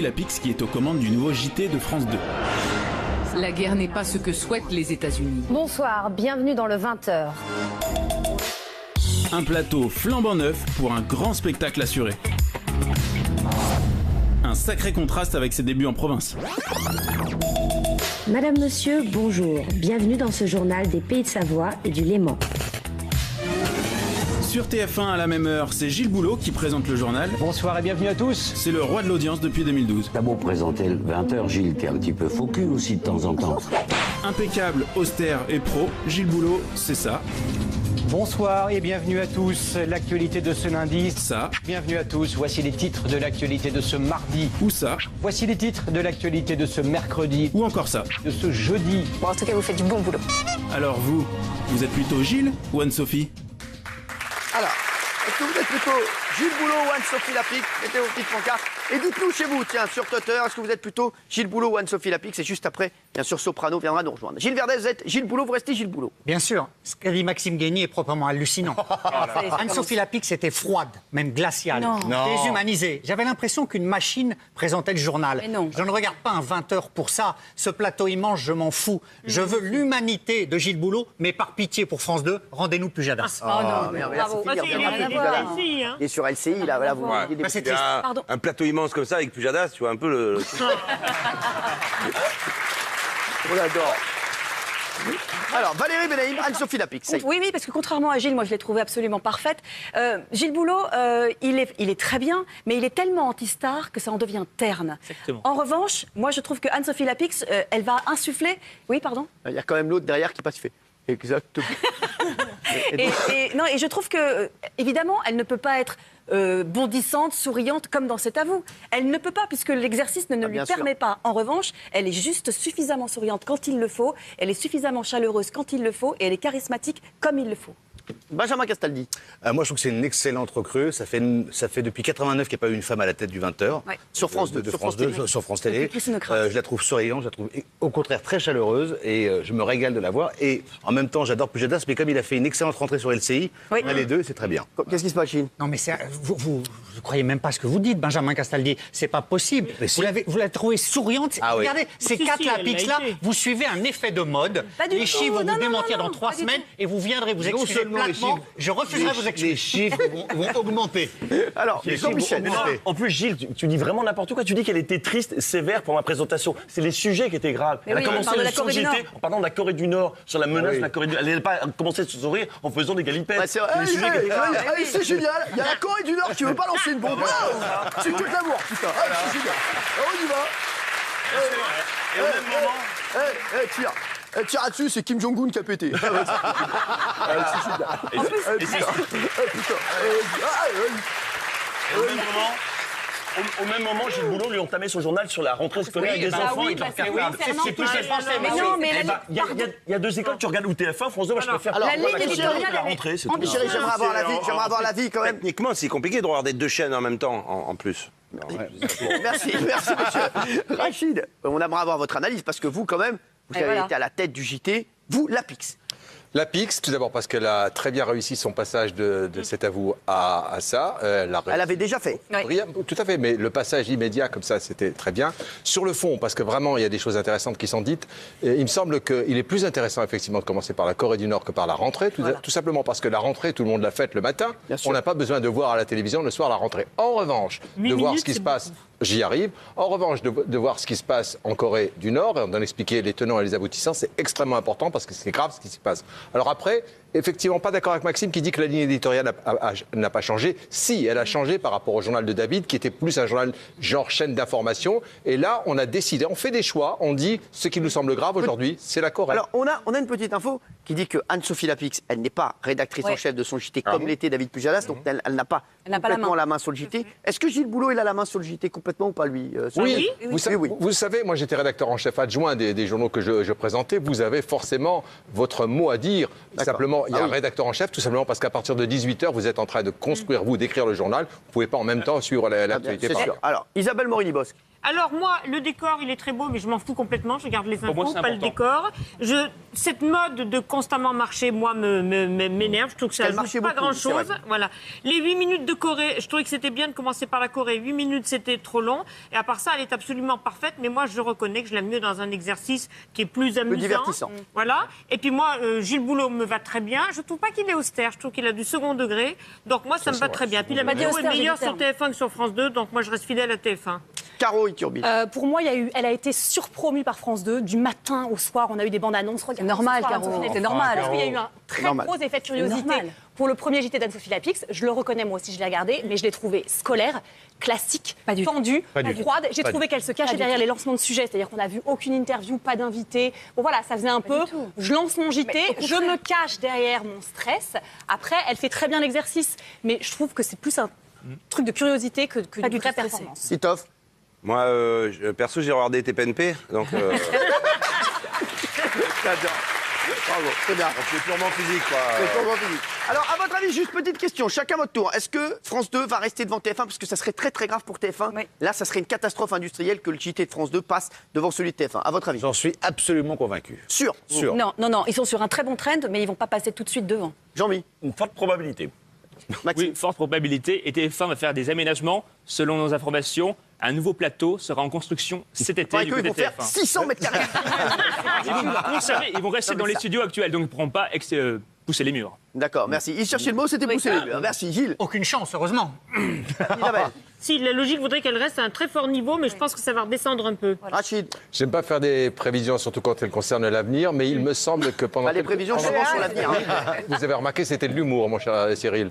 Lapix qui est aux commandes du nouveau JT de France 2. La guerre n'est pas ce que souhaitent les États-Unis. Bonsoir, bienvenue dans le 20h. Un plateau flambant neuf pour un grand spectacle assuré. Un sacré contraste avec ses débuts en province. Madame, monsieur, bonjour. Bienvenue dans ce journal des Pays de Savoie et du Léman. Sur TF1 à la même heure, c'est Gilles Boulot qui présente le journal. Bonsoir et bienvenue à tous. C'est le roi de l'audience depuis 2012. T'as beau présenter le 20h, Gilles, t'es un petit peu faux cul aussi de temps en temps. Impeccable, austère et pro, Gilles Boulot, c'est ça. Bonsoir et bienvenue à tous. L'actualité de ce lundi. Ça. Bienvenue à tous. Voici les titres de l'actualité de ce mardi. Ou ça. Voici les titres de l'actualité de ce mercredi. Ou encore ça. De ce jeudi. Bon, en tout cas, vous faites du bon boulot. Alors vous êtes plutôt Gilles ou Anne-Sophie? Alors, est-ce que vous êtes plutôt Gilles Boulot ou Anne-Sophie Lapix? Mettez vos petites pancartes. Et dites-nous chez vous, tiens, sur Twitter, est-ce que vous êtes plutôt Gilles Boulot ou Anne-Sophie Lapix? Et juste après, bien sûr, Soprano viendra nous rejoindre. Gilles Verdez, vous êtes Gilles Boulot, vous restez Gilles Boulot. Bien sûr. Ce qu'a dit Maxime Guény est proprement hallucinant. Anne-Sophie Lapix était froide, même glaciale, déshumanisée. J'avais l'impression qu'une machine présentait le journal. Mais non. Je ne regarde pas un 20h pour ça. Ce plateau immense, je m'en fous. Je veux l'humanité de Gilles Boulot, mais par pitié pour France 2, rendez-nous Pujadas. Oh non, mais bravo. Il est sur LCI, là, voilà, vous voyez des... C'est triste. Un plateau immense comme ça avec Pujadas, tu vois un peu le... On l'adore. Alors, Valérie Benaïm, Anne-Sophie Lapix. Oui, parce que contrairement à Gilles, moi je l'ai trouvé absolument parfaite. Gilles Boulot, il est très bien, mais il est tellement anti-star que ça en devient terne. Exactement. En revanche, moi je trouve que Anne-Sophie Lapix, elle va insuffler... Oui, pardon. Il y a quand même l'autre derrière qui passe, fait. Exactement. Et je trouve que, évidemment, elle ne peut pas être bondissante, souriante, comme dans C'est à vous. Elle ne peut pas, puisque l'exercice ne lui permet pas. En revanche, elle est juste suffisamment souriante quand il le faut, elle est suffisamment chaleureuse quand il le faut, et elle est charismatique comme il le faut. Benjamin Castaldi. Moi, je trouve que c'est une excellente recrue. Ça fait depuis 89 qu'il n'y a pas eu une femme à la tête du 20h. Ouais. Sur France 2. Sur France Télé. Christine Kratz. Je la trouve souriante, je la trouve au contraire très chaleureuse et je me régale de la voir. Et en même temps, j'adore Pujadas, mais comme il a fait une excellente rentrée sur LCI, on a les deux, c'est très bien. Qu'est-ce qui se passe, Gilles? Non, mais vous ne croyez même pas ce que vous dites, Benjamin Castaldi. C'est pas possible. Vous la trouvez souriante. Ah oui. Regardez, ces quatre Lapix-là, vous suivez un effet de mode. Pas du Les tout. chiffres vont Non, vous non, démentir non, dans 3 pas du semaines tout. et vous viendrez vous excuser seulement les platement. chiffres. Je refuserai vos excuses. Les chiffres vont augmenter. Alors, Jean-Michel. En plus, Gilles, tu dis vraiment n'importe quoi. Tu dis qu'elle était triste, sévère pendant la présentation. C'est les sujets qui étaient graves. Mais Elle oui, a on commencé parle de la sur Corée du JT Nord. en parlant de la Corée du Nord, sur la menace oui. de la Corée du Nord. Elle n'a pas commencé à se sourire en faisant des galipettes. Ouais, c'est vrai. Les sujets qui étaient graves. Allez, c'est génial. Il y a la Corée du Nord qui veut pas lancer une bombe. C'est tout l'amour, putain. Allez, c'est génial. On y va. Et au même moment... Tire. Tire là-dessus, c'est Kim Jong-un qui a pété. C'est génial. Au même moment, Gilles Boulot lui entamait son journal sur la rentrée scolaire avec des enfants et de leur faire peur. C'est tous les Français. Mais non, mais Il y a deux écoles, tu regardes ou TF1, France 2, moi je préfère alors, la ligne éditoriale, la rentrée, c'est tout. Chérie, j'aimerais avoir l'avis quand même. Techniquement, c'est compliqué de regarder deux chaînes en même temps, en plus. Merci, monsieur. Rachid, on aimerait avoir votre analyse parce que vous, quand même, vous avez été à la tête du JT, vous, Lapix. Lapix, tout d'abord parce qu'elle a très bien réussi son passage de C'est à vous à ça. Elle avait déjà fait. Tout à fait, mais le passage immédiat comme ça, c'était très bien. Sur le fond, parce que vraiment, il y a des choses intéressantes qui sont dites, il me semble qu'il est plus intéressant effectivement de commencer par la Corée du Nord que par la rentrée, tout simplement parce que la rentrée, tout le monde l'a faite le matin. On n'a pas besoin de voir à la télévision le soir la rentrée. En revanche, de voir ce qui se passe... J'y arrive. En revanche, de voir ce qui se passe en Corée du Nord et d'en expliquer les tenants et les aboutissants, c'est extrêmement important parce que c'est grave ce qui se passe. Alors après, effectivement, pas d'accord avec Maxime qui dit que la ligne éditoriale n'a pas changé. Si, elle a changé par rapport au journal de David, qui était plus un journal genre chaîne d'information. Et là, on a décidé, on fait des choix, on dit ce qui nous semble grave aujourd'hui, c'est la Corée. Alors, on a une petite info qui dit que Anne-Sophie Lapix, elle n'est pas rédactrice en chef de son JT comme l'était David Pujadas, donc elle n'a pas complètement la main sur le JT. Est-ce que Gilles Boulot, il a la main sur le JT complètement ou pas, lui Oui. Vous savez, moi j'étais rédacteur en chef adjoint des journaux que je présentais. Vous avez forcément votre mot à dire. Simplement, il y a un rédacteur en chef, tout simplement parce qu'à partir de 18h, vous êtes en train de construire, d'écrire le journal. Vous ne pouvez pas en même temps suivre l'actualité. C'est sûr. Alors, Isabelle Morini-Bosque. Alors moi, le décor, il est très beau, mais je m'en fous complètement. Je regarde les Pour moi, infos, c'est pas le important. décor. Cette mode de constamment marcher, moi, m'énerve. Je trouve que ça ne joue pas grand-chose. Voilà. Les 8 minutes de Corée, je trouvais que c'était bien de commencer par la Corée. 8 minutes, c'était trop long. Et à part ça, elle est absolument parfaite. Mais moi, je reconnais que je l'aime mieux dans un exercice qui est plus amusant. Plus divertissant. Voilà. Et puis moi, Gilles Boulot me va très bien. Je trouve pas qu'il est austère. Je trouve qu'il a du second degré. Donc moi, ça me va très bien. Puis la météo est meilleure sur TF1 que sur France 2. Donc moi, je reste fidèle à TF1. Caro Iturbi. Pour moi, elle a été surpromue par France 2. Du matin au soir, on a eu des bandes annonces. C'est normal, Caro. C'est normal. Parce qu'il y a eu un très gros effet de curiosité pour le premier JT d'Anne-Sophie Lapix. Je le reconnais, moi aussi, je l'ai regardé, mais je l'ai trouvé scolaire, classique, tendu, froide. J'ai trouvé qu'elle se cachait derrière les lancements de sujets. C'est-à-dire qu'on n'a vu aucune interview, pas d'invité. Bon, voilà, ça faisait un peu. Je lance mon JT, je me cache derrière mon stress. Après, elle fait très bien l'exercice. Mais je trouve que c'est plus un truc de curiosité que d'une vraie performance. Titoff. Moi, perso, j'ai regardé TPNP, donc... J'adore. Bravo, c'est bien. C'est purement physique, quoi. C'est purement physique. Alors, à votre avis, juste petite question, chacun votre tour. Est-ce que France 2 va rester devant TF1 parce que ça serait très très grave pour TF1 ? Là, ça serait une catastrophe industrielle que le JT de France 2 passe devant celui de TF1. À votre avis ? J'en suis absolument convaincu. Sûr. Non, ils sont sur un très bon trend, mais ils vont pas passer tout de suite devant. Jean-Mi ? Une forte probabilité. Oui, forte probabilité. Et TF1 va faire des aménagements. Selon nos informations, un nouveau plateau sera en construction cet été. Ils vont faire 600 mètres carrés. Ils vont rester dans les studios actuels, donc ils ne pourront pas pousser les murs. D'accord, merci. Il cherchait le mot, c'était pousser les murs. Merci, Gilles. Aucune chance, heureusement. Isabelle. Si, la logique voudrait qu'elle reste à un très fort niveau, mais je pense que ça va redescendre un peu. Rachid. J'aime pas faire des prévisions, surtout quand elles concernent l'avenir, mais il me semble que pendant... Les prévisions, souvent sur l'avenir. Vous avez remarqué, c'était de l'humour, mon cher Cyril.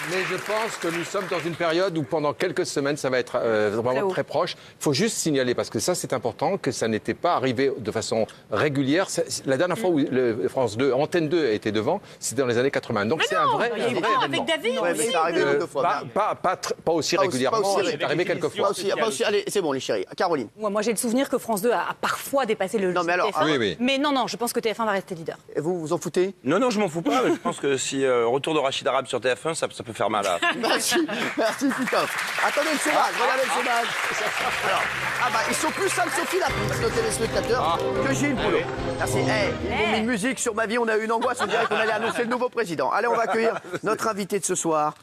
Mais je pense que nous sommes dans une période où pendant quelques semaines, ça va être vraiment très proche. Il faut juste signaler, parce que ça c'est important, que ça n'était pas arrivé de façon régulière. La dernière fois où France 2, Antenne 2 était devant, c'était dans les années 80. Donc c'est un vrai événement. Avec David c'est arrivé deux fois. Pas aussi régulièrement, c'est arrivé quelques fois. Pas aussi. Allez, c'est bon les chéris. Caroline. Moi j'ai le souvenir que France 2 a parfois dépassé le TF1. Oui. Mais non, je pense que TF1 va rester leader. Et vous, vous en foutez ? Non, je m'en fous pas. Je pense que si retour de Rachid Arabe sur TF1, ça peut faire mal à... Merci, Titoff. Attendez le chômage, regardez le chômage. Alors, ils sont plus Anne-Sophie Lapix, nos téléspectateurs, que Gilles Boulot. Merci. Ils m'ont mis une musique sur ma vie, on a eu une angoisse, on dirait qu'on allait annoncer le nouveau président. Allez, on va accueillir notre invité de ce soir.